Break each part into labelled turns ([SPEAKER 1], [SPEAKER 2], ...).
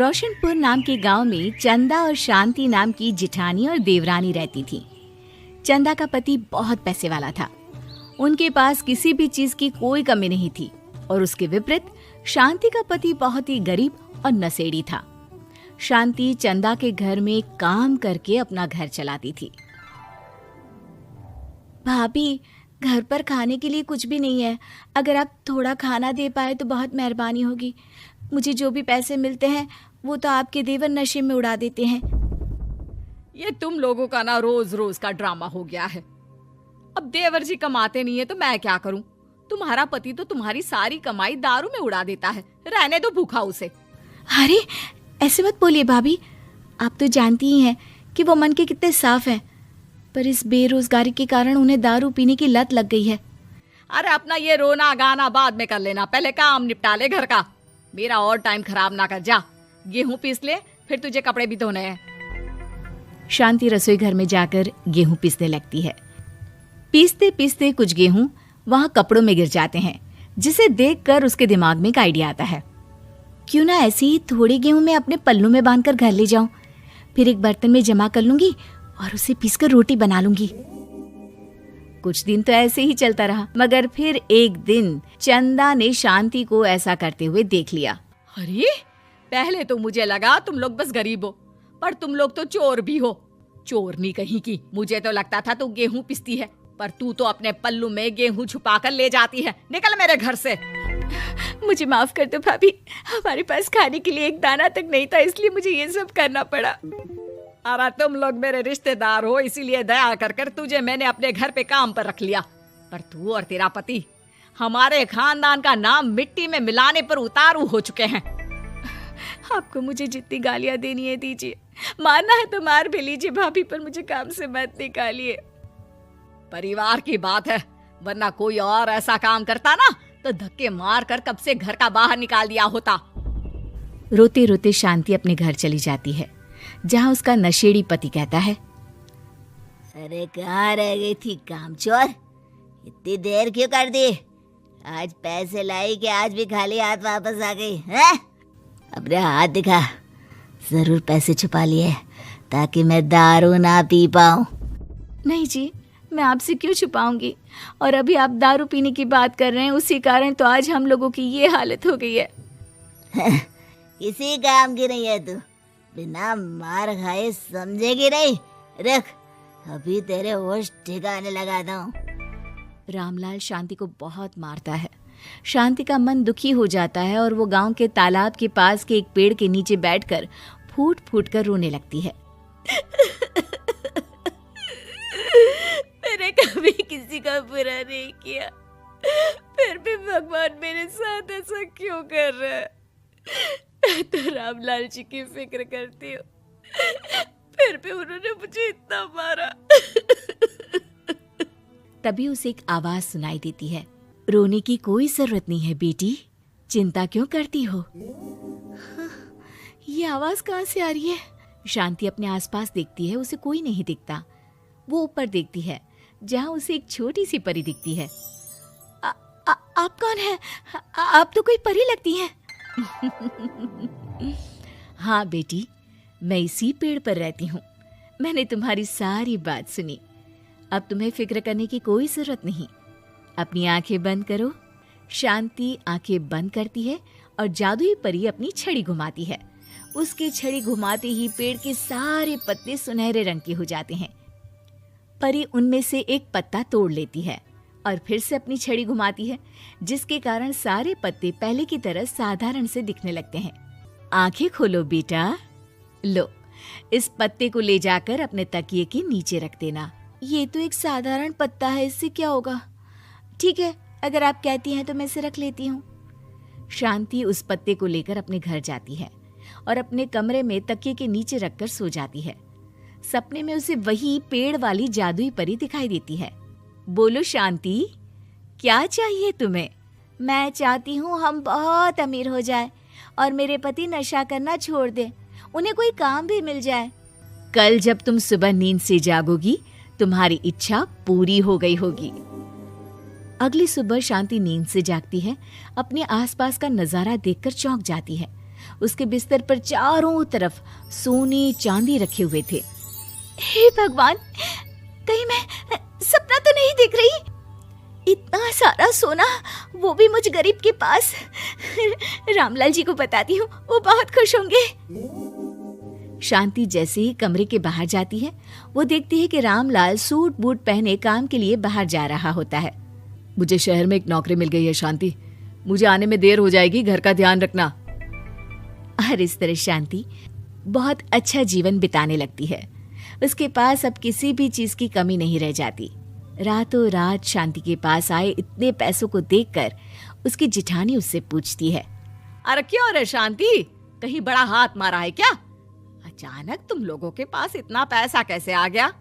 [SPEAKER 1] रोशनपुर नाम के गांव में चंदा और शांति नाम की जिठानी और देवरानी रहती थी। चंदा का पति बहुत पैसे वाला था। उनके पास किसी भी चीज की कोई कमी नहीं थी और उसके विपरीत शांति का पति बहुत ही गरीब और नशेड़ी था। शांति चंदा के घर में काम करके अपना घर चलाती थी। भाभी, घर पर खाने के लिए कुछ भी नहीं है। अगर आप थोड़ा खाना दे पाए तो बहुत मेहरबानी होगी। मुझे जो भी पैसे मिलते हैं वो तो आपके देवर नशे में उड़ा देते हैं।
[SPEAKER 2] ये तुम लोगों का ना रोज रोज का ड्रामा हो गया है। अब देवर जी कमाते नहीं है तो मैं क्या करूं? तुम्हारा पति तो तुम्हारी सारी कमाई दारू में उड़ा देता है। रहने दो भूखा उसे।
[SPEAKER 1] अरे ऐसे मत बोलिए भाभी, आप तो जानती ही हैं कि वो मन के कितने साफ हैं, पर इस बेरोजगारी के कारण उन्हें दारू पीने की लत लग गई है।
[SPEAKER 2] अरे अपना ये रोना गाना बाद में कर लेना, पहले काम निपटा ले घर का। मेरा और टाइम खराब ना कर। जा गेहूं पीस ले, फिर तुझे कपड़े भी धोने हैं।
[SPEAKER 1] शांति रसोई घर में जाकर गेहूं पीसने लगती है। पीसते पीसते कुछ गेहूं वहां कपड़ों में गिर जाते हैं, जिसे देखकर उसके दिमाग में एक आइडिया आता है। क्यों ना ऐसे ही थोड़े गेहूं मैं अपने पल्लू में बांधकर घर ले जाऊं, फिर एक बर्तन में जमा कर लूंगी और उसे पीसकर रोटी बना लूंगी। कुछ दिन तो ऐसे ही चलता रहा, मगर फिर एक दिन चंदा ने शांति को ऐसा करते हुए देख लिया।
[SPEAKER 2] अरे पहले तो मुझे लगा तुम लोग बस गरीब हो, पर तुम लोग तो चोर भी हो। चोरनी कहीं की। मुझे तो लगता था तू गेहूं पिसती है, पर तू तो अपने पल्लू में गेहूं छुपाकर ले जाती है। निकल मेरे घर से।
[SPEAKER 1] मुझे माफ कर दो भाभी, हमारे पास खाने के लिए एक दाना तक नहीं था, इसलिए मुझे ये सब करना पड़ा।
[SPEAKER 2] अरे तुम लोग मेरे रिश्तेदार हो, इसीलिए दया कर कर तुझे मैंने अपने घर पे काम पर रख लिया, पर तू और तेरा पति हमारे खानदान का नाम मिट्टी में मिलाने पर उतारू हो चुके हैं।
[SPEAKER 1] आपको मुझे जितनी गालियां देनी है दीजिए, मारना है तो मार भी लीजिए भाभी, पर मुझे काम से मत निकालिए।
[SPEAKER 2] परिवार की बात है, वरना कोई और ऐसा काम करता ना तो धक्के मार कर कब से घर का बाहर निकाल दिया होता।
[SPEAKER 1] रोते रोते शांति अपने घर चली जाती है, जहाँ उसका नशेड़ी पति कहता है,
[SPEAKER 3] अरे कहाँ रह गई थी कामचोर? इतनी देर क्यों कर दी? आज पैसे लाई कि आज भी खाली हाथ वापस आ गई है? अपने हाथ दिखा। जरूर पैसे छुपा लिए ताकि मैं दारू ना पी पाऊं।
[SPEAKER 1] नहीं जी, मैं आपसे क्यों छुपाऊंगी, और अभी आप दारू पीने की बात कर रहे हैं, उसी कारण तो आज हम लोगों की ये हालत हो गई है।
[SPEAKER 3] किसी काम की नहीं है तू, बिना मार खाए समझेगी नहीं। रख, अभी तेरे होश ठिकाने लगाता हूँ।
[SPEAKER 1] रामलाल शांति को बहुत मारता है। शांति का मन दुखी हो जाता है और वो गांव के तालाब के पास के एक पेड़ के नीचे बैठकर फूट फूट कर रोने लगती है।
[SPEAKER 3] मैंने कभी किसी का बुरा नहीं किया, फिर भी भगवान मेरे साथ ऐसा क्यों कर रहा है? मैं तो रामलाल जी की फिक्र करती हूँ, फिर भी उन्होंने मुझे इतना मारा।
[SPEAKER 1] तभी उसे एक आवाज सुनाई देती है, रोने की कोई जरूरत नहीं है बेटी, चिंता क्यों करती हो? ये आवाज कहाँ से आ रही है? शांति अपने आसपास देखती है, उसे कोई नहीं दिखता। वो ऊपर देखती है, जहाँ उसे एक छोटी सी परी दिखती है। आप कौन है? आप तो कोई परी लगती हैं। हाँ बेटी, मैं इसी पेड़ पर रहती हूँ। मैंने तुम्हारी सारी बात सुनी, अब तुम्हें फिक्र करने की कोई जरूरत नहीं। अपनी आंखें बंद करो। शांति आंखें बंद करती है और जादुई परी अपनी छड़ी घुमाती है। उसकी छड़ी घुमाते ही पेड़ के सारे पत्ते सुनहरे रंग के हो जाते हैं। परी उनमें से एक पत्ता तोड़ लेती है और फिर से अपनी छड़ी घुमाती है, जिसके कारण सारे पत्ते पहले की तरह साधारण से दिखने लगते हैं। आंखें खोलो बेटा। लो, इस पत्ते को ले जाकर अपने तकिए के नीचे रख देना। ये तो एक साधारण पत्ता है, इससे क्या होगा? ठीक है, अगर आप कहती हैं तो मैं इसे रख लेती हूँ। शांति उस पत्ते को लेकर अपने घर जाती है और अपने कमरे में तकिए के नीचे रखकर सो जाती है। सपने में उसे वही पेड़ वाली जादुई परी दिखाई देती है। बोलो शांति, क्या चाहिए तुम्हें? मैं चाहती हूँ हम बहुत अमीर हो जाए और मेरे पति नशा करना छोड़ दें, उन्हें कोई काम भी मिल जाए। कल जब तुम सुबह नींद से जागोगी, तुम्हारी इच्छा पूरी हो गई होगी। अगली सुबह शांति नींद से जागती है, अपने आसपास का नजारा देखकर चौंक जाती है। उसके बिस्तर पर चारों तरफ सोने चांदी रखे हुए थे। हे भगवान, कहीं मैं सपना तो नहीं देख रही? इतना सारा सोना, वो भी मुझ गरीब के पास। रामलाल जी को बताती हूँ, वो बहुत खुश होंगे। शांति जैसे ही कमरे के बाहर जाती है, वो देखती है कि रामलाल सूट बूट पहने काम के लिए बाहर जा रहा होता है।
[SPEAKER 2] मुझे शहर में एक नौकरी मिल गई है शांति, मुझे आने में देर हो जाएगी, घर का ध्यान रखना।
[SPEAKER 1] और इस तरह शांति बहुत अच्छा जीवन बिताने लगती है। उसके पास अब किसी भी चीज की कमी नहीं रह जाती। रातों रात शांति के पास आए इतने पैसों को देखकर उसकी जिठानी उससे पूछती है,
[SPEAKER 2] अरे क्यों रे शांति, कहीं बड़ा हाथ मारा है क्या? अचानक तुम लोगों के पास इतना पैसा कैसे आ गया?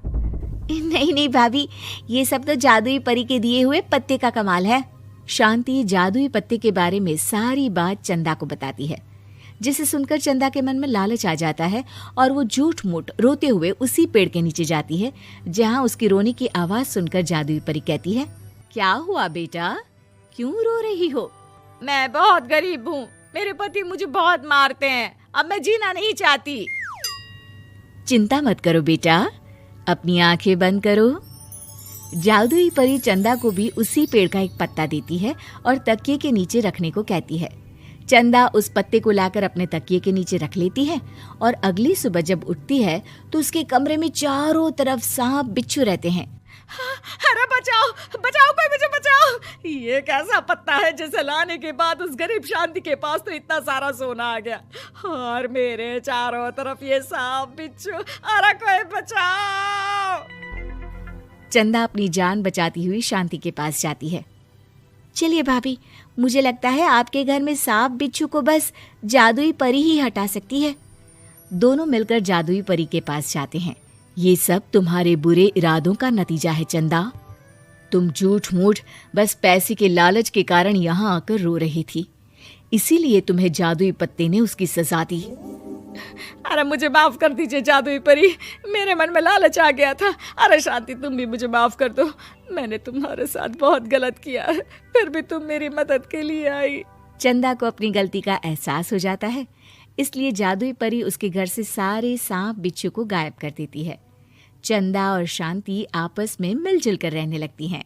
[SPEAKER 1] नहीं नहीं भाभी, ये सब तो जादुई परी के दिए हुए पत्ते का कमाल है। शांति जादुई पत्ते के बारे में सारी बात चंदा को बताती है, जिसे सुनकर चंदा के मन में लालच आ जाता है और वो झूठ मूठ रोते हुए उसी पेड़ के नीचे जाती है जहाँ उसकी रोने की आवाज सुनकर जादुई परी कहती है,
[SPEAKER 2] क्या हुआ बेटा, क्यों रो रही हो? मैं बहुत गरीब हूँ, मेरे पति मुझे बहुत मारते हैं, अब मैं जीना नहीं चाहती।
[SPEAKER 1] चिंता मत करो बेटा, अपनी आंखें बंद करो। जादुई परी चंदा को भी उसी पेड़ का एक पत्ता देती है और तकिए के नीचे रखने को कहती है। चंदा उस पत्ते को लाकर अपने तकिए के नीचे रख लेती है और अगली सुबह जब उठती है तो उसके कमरे में चारों तरफ सांप बिच्छू रहते हैं।
[SPEAKER 2] अरे बचाओ बचाओ, कोई मुझे बचाओ, ये कैसा पत्ता है जिसे लाने के बाद उस गरीब शांति के पास तो इतना सारा सोना आ गया, और मेरे चारों तरफ ये सांप बिच्छू, अरे कोई बचाओ।
[SPEAKER 1] चंदा अपनी जान बचाती हुई शांति के पास जाती है। चलिए भाभी, मुझे लगता है आपके घर में सांप बिच्छू को बस जादुई परी ही हटा सकती है। दोनों मिलकर जादुई परी के पास जाते हैं। ये सब तुम्हारे बुरे इरादों का नतीजा है चंदा। तुम झूठ मूठ बस पैसे के लालच के कारण यहाँ आकर रो रही थी, इसीलिए तुम्हें जादुई पत्ते ने उसकी सजा दी।
[SPEAKER 2] अरे मुझे माफ कर दीजिए जादुई परी, मेरे मन में लालच आ गया था। अरे शांति, तुम भी मुझे माफ कर दो, मैंने तुम्हारे साथ बहुत गलत किया है, फिर भी तुम मेरी मदद के लिए आई।
[SPEAKER 1] चंदा को अपनी गलती का एहसास हो जाता है, इसलिए जादुई परी उसके घर से सारे सांप बिच्छू को गायब कर देती है। चंदा और शांति आपस में मिलजुल कर रहने लगती हैं।